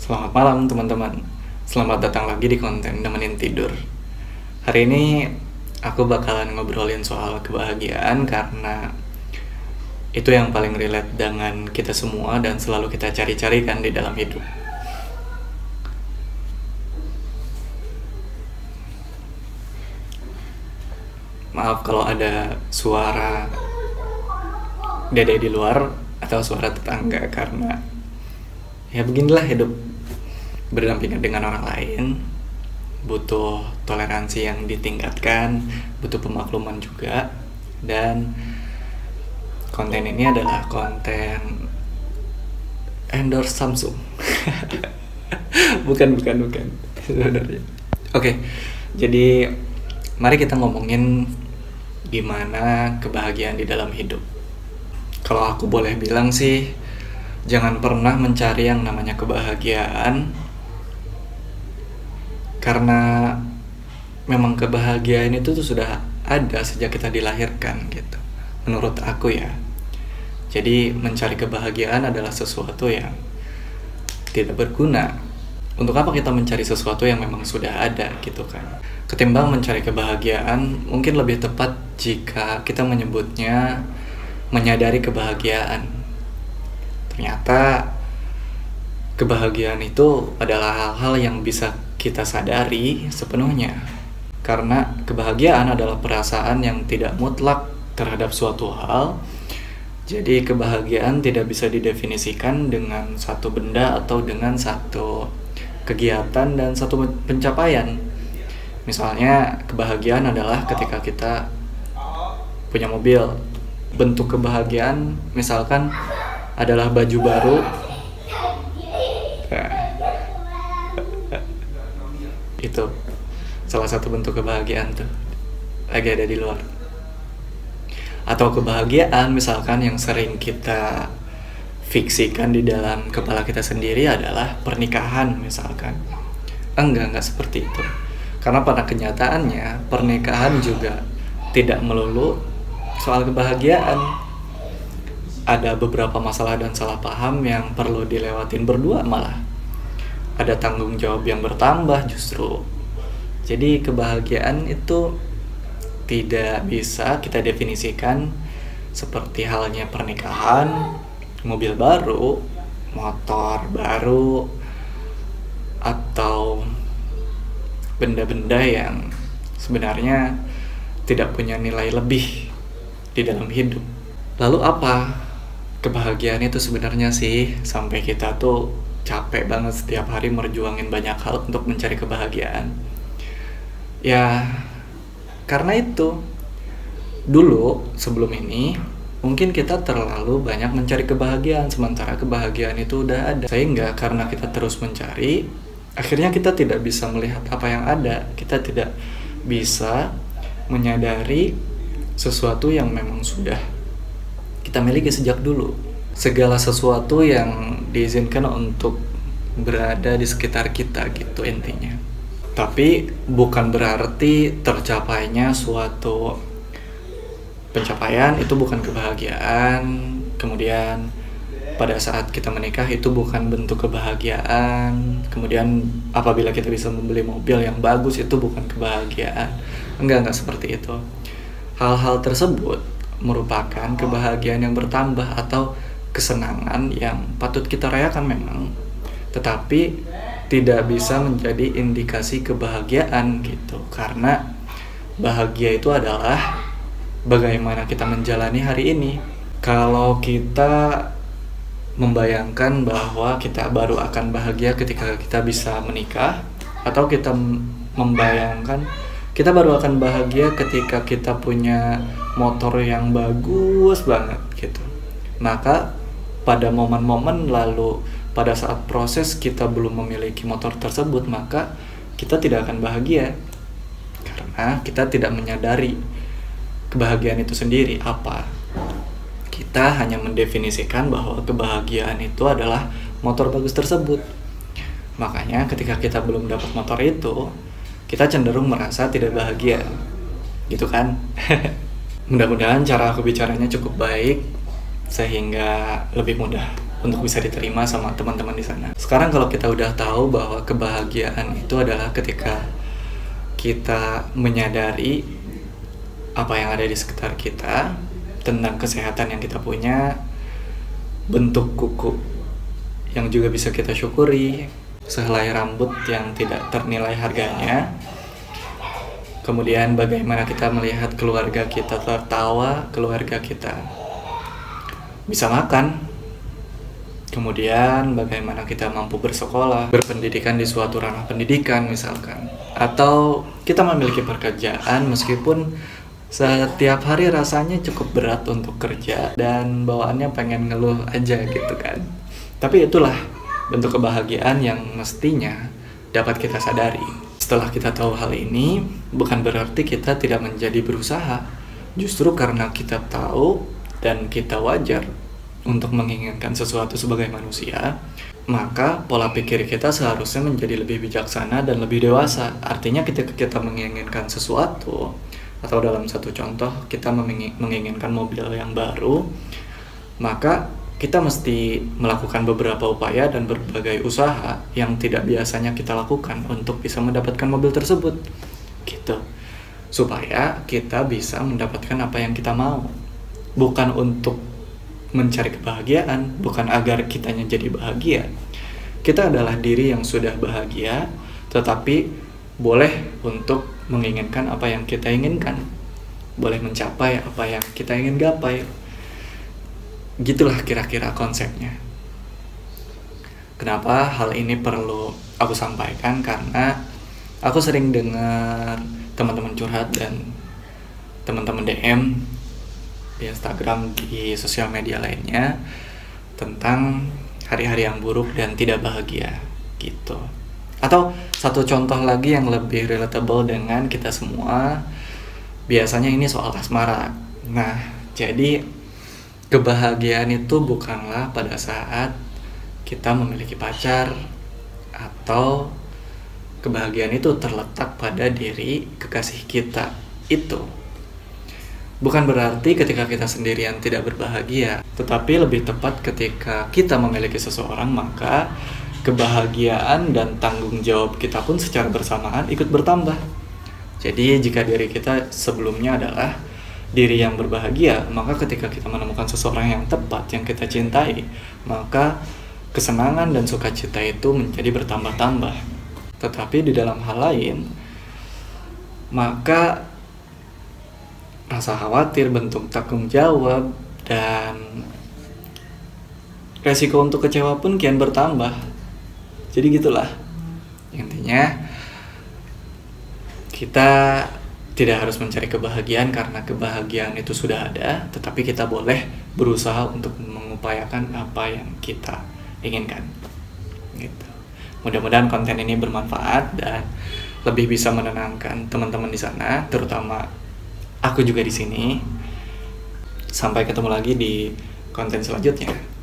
Selamat malam teman-teman. Selamat datang lagi di konten nemenin tidur. Hari ini aku bakalan ngobrolin soal kebahagiaan karena itu yang paling relate dengan kita semua dan selalu kita cari-cari kan di dalam hidup. Maaf kalau ada suara dede di luar atau suara tetangga karena ya beginilah hidup berdampingan dengan orang lain, butuh toleransi yang ditingkatkan, butuh pemakluman juga. Dan konten ini adalah konten endorse Samsung. bukan sebenarnya. Oke, jadi mari kita ngomongin gimana kebahagiaan di dalam hidup. Kalau aku boleh bilang sih, jangan pernah mencari yang namanya kebahagiaan, karena memang kebahagiaan itu tuh sudah ada sejak kita dilahirkan gitu, menurut aku ya. Jadi mencari kebahagiaan adalah sesuatu yang tidak berguna. Untuk apa kita mencari sesuatu yang memang sudah ada gitu kan? Ketimbang mencari kebahagiaan, mungkin lebih tepat jika kita menyebutnya menyadari kebahagiaan. Ternyata kebahagiaan itu adalah hal-hal yang bisa kita sadari sepenuhnya. Karena kebahagiaan adalah perasaan yang tidak mutlak terhadap suatu hal. Jadi kebahagiaan tidak bisa didefinisikan dengan satu benda atau dengan satu kegiatan dan satu pencapaian. Misalnya kebahagiaan adalah ketika kita punya mobil. Bentuk kebahagiaan misalkan adalah baju baru. Itu salah satu bentuk kebahagiaan tuh, lagi ada di luar. Atau kebahagiaan misalkan yang sering kita fiksikan di dalam kepala kita sendiri adalah pernikahan misalkan. Enggak seperti itu. Karena pada kenyataannya pernikahan juga tidak melulu soal kebahagiaan. Ada beberapa masalah dan salah paham yang perlu dilewatin berdua malah. Ada tanggung jawab yang bertambah justru. Jadi kebahagiaan itu tidak bisa kita definisikan seperti halnya pernikahan, mobil baru, motor baru, atau benda-benda yang sebenarnya tidak punya nilai lebih di dalam hidup. Lalu apa kebahagiaan itu sebenarnya sih, sampai kita tuh capek banget setiap hari merjuangin banyak hal untuk mencari kebahagiaan? Ya, karena itu dulu sebelum ini mungkin kita terlalu banyak mencari kebahagiaan, sementara kebahagiaan itu udah ada. Sehingga karena kita terus mencari, akhirnya kita tidak bisa melihat apa yang ada. Kita tidak bisa menyadari sesuatu yang memang sudah kita miliki sejak dulu. Segala sesuatu yang diizinkan untuk berada di sekitar kita gitu intinya. Tapi bukan berarti tercapainya suatu pencapaian itu bukan kebahagiaan. Kemudian pada saat kita menikah itu bukan bentuk kebahagiaan. Kemudian apabila kita bisa membeli mobil yang bagus itu bukan kebahagiaan. Enggak seperti itu. Hal-hal tersebut merupakan kebahagiaan yang bertambah atau kesenangan yang patut kita rayakan memang, tetapi tidak bisa menjadi indikasi kebahagiaan gitu. Karena bahagia itu adalah bagaimana kita menjalani hari ini. Kalau kita membayangkan bahwa kita baru akan bahagia ketika kita bisa menikah, atau kita membayangkan kita baru akan bahagia ketika kita punya motor yang bagus banget gitu, maka pada momen-momen lalu, pada saat proses kita belum memiliki motor tersebut, maka kita tidak akan bahagia karena kita tidak menyadari kebahagiaan itu sendiri apa. Kita hanya mendefinisikan bahwa kebahagiaan itu adalah motor bagus tersebut. Makanya ketika kita belum dapat motor itu, kita cenderung merasa tidak bahagia gitu kan. Mudah-mudahan cara aku bicaranya cukup baik sehingga lebih mudah untuk bisa diterima sama teman-teman di sana. Sekarang kalau kita udah tahu bahwa kebahagiaan itu adalah ketika kita menyadari apa yang ada di sekitar kita, tentang kesehatan yang kita punya, bentuk kuku yang juga bisa kita syukuri, sehelai rambut yang tidak ternilai harganya, kemudian bagaimana kita melihat keluarga kita tertawa, keluarga kita bisa makan, kemudian bagaimana kita mampu bersekolah, berpendidikan di suatu ranah pendidikan misalkan, atau kita memiliki pekerjaan meskipun setiap hari rasanya cukup berat untuk kerja dan bawaannya pengen ngeluh aja gitu kan. Tapi itulah bentuk kebahagiaan yang mestinya dapat kita sadari. Setelah kita tahu hal ini, bukan berarti kita tidak menjadi berusaha. Justru karena kita tahu dan kita wajar untuk menginginkan sesuatu sebagai manusia, maka pola pikir kita seharusnya menjadi lebih bijaksana dan lebih dewasa. Artinya ketika kita menginginkan sesuatu, atau dalam satu contoh kita menginginkan mobil yang baru, maka kita mesti melakukan beberapa upaya dan berbagai usaha yang tidak biasanya kita lakukan untuk bisa mendapatkan mobil tersebut gitu, supaya kita bisa mendapatkan apa yang kita mau. Bukan untuk mencari kebahagiaan, bukan agar kitanya jadi bahagia. Kita adalah diri yang sudah bahagia, tetapi boleh untuk menginginkan apa yang kita inginkan, boleh mencapai apa yang kita ingin gapai. Gitulah kira-kira konsepnya. Kenapa hal ini perlu aku sampaikan? Karena aku sering dengar teman-teman curhat dan teman-teman DM di Instagram, di sosial media lainnya, tentang hari-hari yang buruk dan tidak bahagia gitu. Atau satu contoh lagi yang lebih relatable dengan kita semua, biasanya ini soal asmara. Nah, jadi kebahagiaan itu bukanlah pada saat kita memiliki pacar, atau kebahagiaan itu terletak pada diri kekasih kita itu. Bukan berarti ketika kita sendirian tidak berbahagia, tetapi lebih tepat ketika kita memiliki seseorang, maka kebahagiaan dan tanggung jawab kita pun secara bersamaan ikut bertambah. Jadi jika diri kita sebelumnya adalah diri yang berbahagia, maka ketika kita menemukan seseorang yang tepat, yang kita cintai, maka kesenangan dan sukacita itu menjadi bertambah-tambah. Tetapi di dalam hal lain, maka rasa khawatir, bentuk tanggung jawab, dan resiko untuk kecewa pun kian bertambah. Jadi gitulah intinya, kita tidak harus mencari kebahagiaan karena kebahagiaan itu sudah ada, tetapi kita boleh berusaha untuk mengupayakan apa yang kita inginkan gitu. Mudah-mudahan konten ini bermanfaat dan lebih bisa menenangkan teman-teman di sana, terutama aku juga di sini. Sampai ketemu lagi di konten selanjutnya.